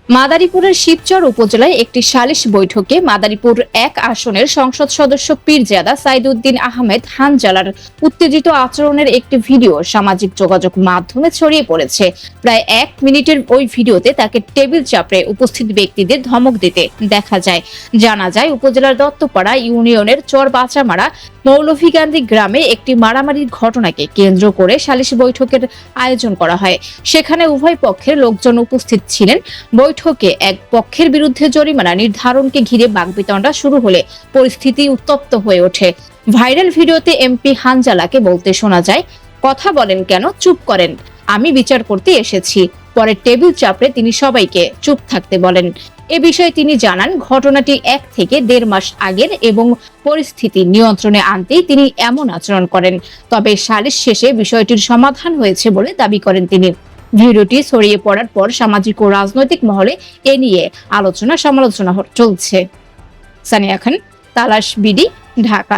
মাদারীপুরের শিবচর উপজেলায় একটি সালিশ বৈঠকে মাদারীপুর ১ আসনের সংসদ সদস্য পীরজাদা সাইদুদ্দিন আহমেদ হানজালার উত্তেজিত আচরণের একটি ভিডিও সামাজিক যোগাযোগ মাধ্যমে ছড়িয়ে পড়েছে। প্রায় ১ মিনিটের ওই ভিডিওতে তাকে টেবিল চাপড়ে উপস্থিত ব্যক্তিদের ধমক দিতে দেখা যায়। জানা যায়, উপজেলার দত্তপাড়া ইউনিয়নের চর বাচামারা মৌলভীগান্ধী গ্রামে একটি মারামারির ঘটনাকে কেন্দ্র করে সালিশ বৈঠকের আয়োজন করা হয়। সেখানে উভয় পক্ষের লোকজন উপস্থিত ছিলেন। বৈঠকে এক পক্ষের বিরুদ্ধে জরিমানা নির্ধারণকে ঘিরে বাকবিতণ্ডা শুরু হলে পরিস্থিতি উত্তপ্ত হয়ে ওঠে। ভাইরাল ভিডিওতে এমপি হানজালাকে বলতে শোনা যায়, কথা বলেন কেন, চুপ করেন, আমি বিচার করতে এসেছি। পরে টেবিল চাপড়ে তিনি সবাইকে চুপ থাকতে বলেন। এ বিষয়ে তিনি জানান, ঘটনাটি ১ থেকে ১.৫ মাস আগের এবং পরিস্থিতি নিয়ন্ত্রণে আনতেই তিনি এমন আচরণ করেন। তবে সালিশ শেষে বিষয়টির সমাধান হয়েছে বলে দাবি করেন তিনি। ভিডিওটি ছড়িয়ে পড়ার পর সামাজিক ও রাজনৈতিক মহলে এ নিয়ে আলোচনা সমালোচনা চলছে। সানিয়া খান, তালাশ, বিডি, ঢাকা।